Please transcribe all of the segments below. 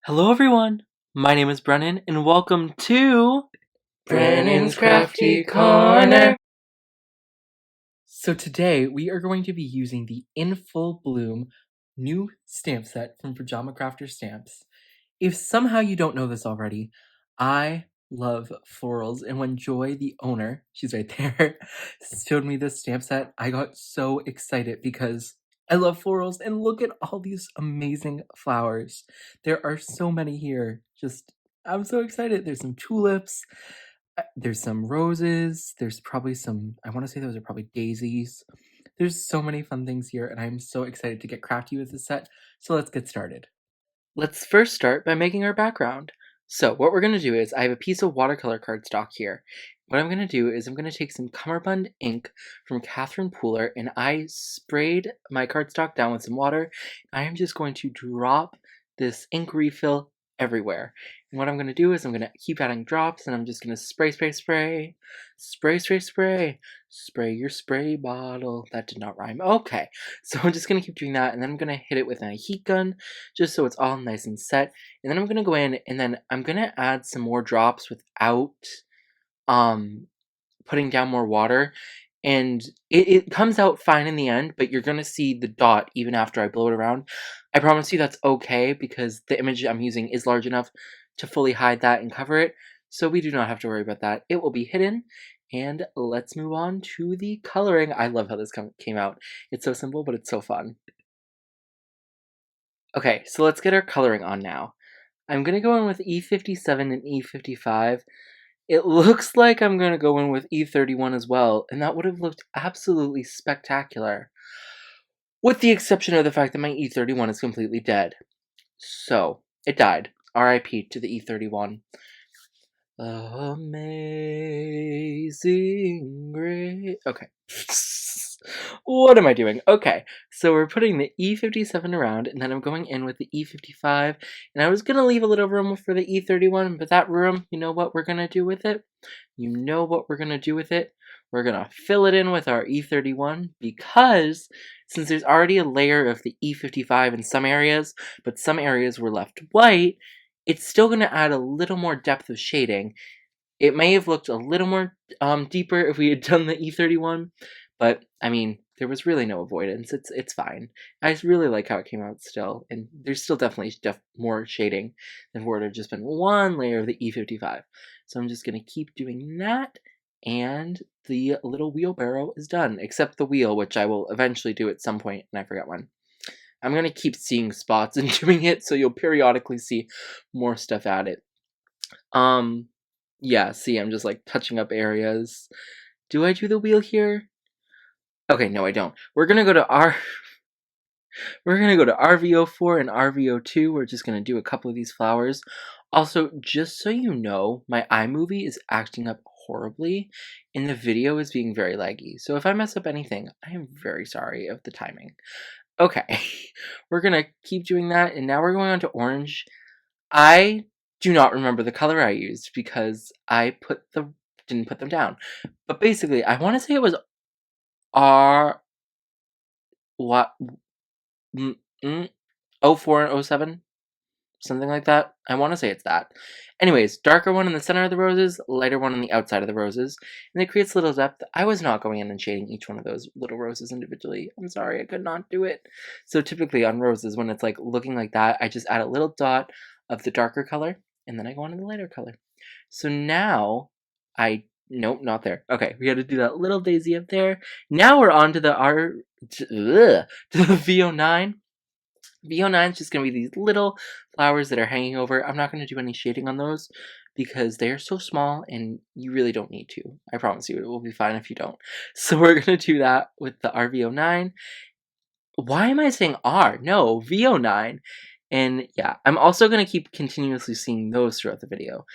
Hello everyone, my name is Brennan and welcome to Brennan's Crafty Corner. So today we are going to be using the In Full Bloom new stamp set from Pajama Crafter Stamps. If somehow you don't know this already, I love florals, and when Joy, the owner, she's right there, showed me this stamp set, I got so excited because I love florals, and look at all these amazing flowers. There are so many here. I'm so excited. There's some tulips, there's some roses, there's probably some, I want to say those are probably daisies. There's so many fun things here, and I'm so excited to get crafty with this set, so let's get started. Let's first start by making our background. So what we're going to do is, I have a piece of watercolor cardstock here. What I'm going to do is I'm going to take some Cummerbund ink from Catherine Pooler, and I sprayed my cardstock down with some water. I am just going to drop this ink refill everywhere. And what I'm going to do is I'm going to keep adding drops, and I'm just going to spray, spray, spray, spray, spray, spray, spray your spray bottle. That did not rhyme. Okay, so I'm just going to keep doing that, and then I'm going to hit it with a heat gun, just so it's all nice and set. And then I'm going to go in, and then I'm going to add some more drops without putting down more water. And it comes out fine in the end, but you're going to see the dot even after I blow it around. I promise you that's okay, because the image I'm using is large enough to fully hide that and cover it. So we do not have to worry about that. It will be hidden. And let's move on to the coloring. I love how this came out. It's so simple, but it's so fun. Okay, so let's get our coloring on now. I'm going to go in with E57 and E55. It looks like I'm going to go in with E31 as well, and that would have looked absolutely spectacular. With the exception of the fact that my E31 is completely dead. So, it died. RIP to the E31. Amazing grace. Okay. What am I doing? Okay, so we're putting the E57 around, and then I'm going in with the E55, and I was going to leave a little room for the E31, but that room, you know what we're going to do with it? You know what we're going to do with it? We're going to fill it in with our E31, because since there's already a layer of the E55 in some areas, but some areas were left white, it's still going to add a little more depth of shading. It may have looked a little more deeper if we had done the E31, but I mean, there was really no avoidance. It's fine. I really like how it came out still, and there's still definitely more shading than if it would have just been one layer of the E55. So I'm just going to keep doing that, and the little wheelbarrow is done, except the wheel, which I will eventually do at some point, and I forgot when. I'm going to keep seeing spots and doing it, so you'll periodically see more stuff at it. Yeah, see, I'm just, like, touching up areas. Do I do the wheel here? Okay, no, I don't. We're gonna go to RVO4 and RVO2. We're just gonna do a couple of these flowers. Also, just so you know, my iMovie is acting up horribly, and the video is being very laggy. So if I mess up anything, I am very sorry of the timing. Okay, we're gonna keep doing that, and now we're going on to orange. I do not remember the color I used because I didn't put them down. But basically, I want to say it was R what 04 and 07, something like that. I want to say it's that. Anyways, darker one in the center of the roses, lighter one on the outside of the roses, and it creates little depth. I was not going in and shading each one of those little roses individually. I'm sorry, I could not do it. So typically on roses, when it's like looking like that, I just add a little dot of the darker color, and then I go on to the lighter color. So now nope, not there. Okay, we had to do that little daisy up there. Now we're on to the to the VO9. VO9 is just going to be these little flowers that are hanging over. I'm not going to do any shading on those because they are so small and you really don't need to. I promise you it will be fine if you don't. So we're going to do that with the RVO9. Why am I saying R? No, VO9. And yeah, I'm also going to keep continuously seeing those throughout the video.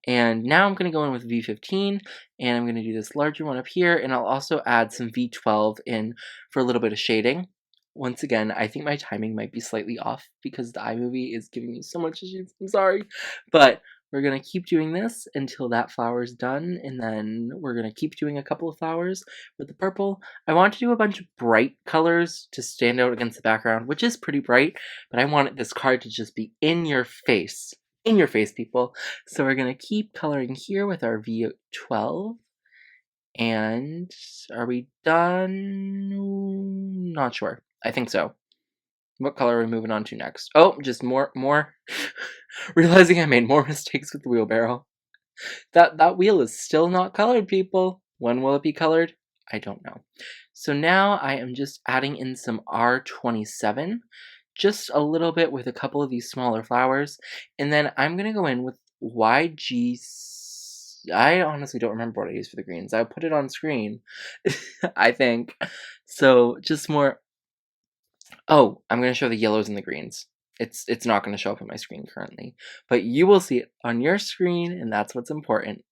And now I'm going to go in with V15, and I'm going to do this larger one up here, and I'll also add some V12 in for a little bit of shading. Once again, I think my timing might be slightly off because the iMovie is giving me so much issues. I'm sorry. But we're gonna keep doing this until that flower is done, and then we're gonna keep doing a couple of flowers with the purple. I want to do a bunch of bright colors to stand out against the background, which is pretty bright, but I wanted this card to just be in your face. In your face, people. So we're gonna keep coloring here with our V12. And are we done? Not sure. I think so. What color are we moving on to next? Oh, just more. Realizing I made more mistakes with the wheelbarrow. That wheel is still not colored, people. When will it be colored? I don't know. So now I am just adding in some R27, just a little bit with a couple of these smaller flowers, and then I'm gonna go in with YG. I honestly don't remember what I used for the greens. I put it on screen, I think. So just more. Oh, I'm gonna show the yellows and the greens. It's not gonna show up on my screen currently, but you will see it on your screen, and that's what's important.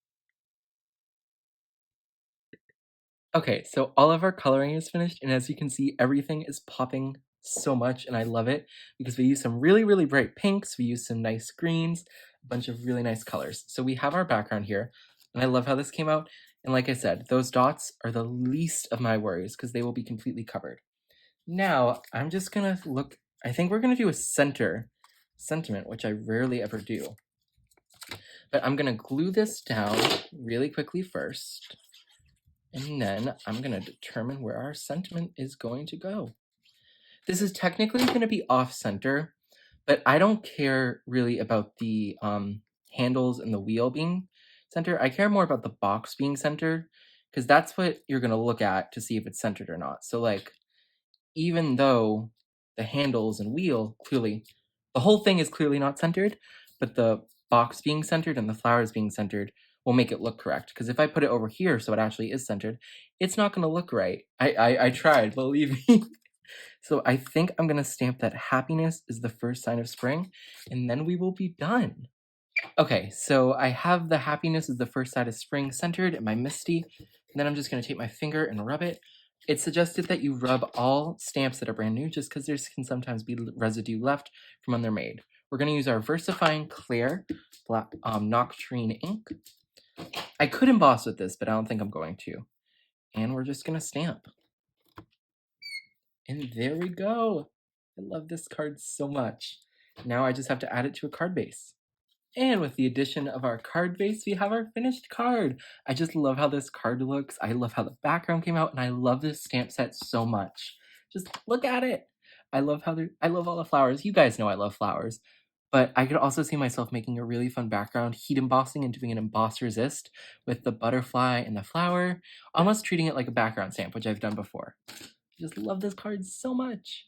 Okay, so all of our coloring is finished, and as you can see, everything is popping so much, and I love it because we use some really, really bright pinks, we use some nice greens, a bunch of really nice colors. So we have our background here, and I love how this came out. And like I said, those dots are the least of my worries because they will be completely covered. Now, I'm just gonna look, I think we're gonna do a sentiment, which I rarely ever do. But I'm gonna glue this down really quickly first. And then I'm going to determine where our sentiment is going to go. This is technically going to be off-center, but I don't care really about the handles and the wheel being center. I care more about the box being centered, because that's what you're going to look at to see if it's centered or not. So like, even though the handles and wheel clearly, the whole thing is clearly not centered, but the box being centered and the flowers being centered will make it look correct. Because if I put it over here so it actually is centered, it's not going to look right. I tried, believe me. So I think I'm going to stamp that happiness is the first sign of spring, and then we will be done. Okay, so I have the happiness is the first sign of spring centered in my Misty, and then I'm just going to take my finger and rub it. It's suggested that you rub all stamps that are brand new just because there can sometimes be residue left from when they're made. We're going to use our VersaFine Clear Black Nocturne ink. I could emboss with this, but I don't think I'm going to. And we're just going to stamp. And there we go. I love this card so much. Now I just have to add it to a card base. And with the addition of our card base, we have our finished card. I just love how this card looks. I love how the background came out, and I love this stamp set so much. Just look at it. I love all the flowers. You guys know I love flowers. But I could also see myself making a really fun background, heat embossing and doing an emboss resist with the butterfly and the flower, almost treating it like a background stamp, which I've done before. I just love this card so much.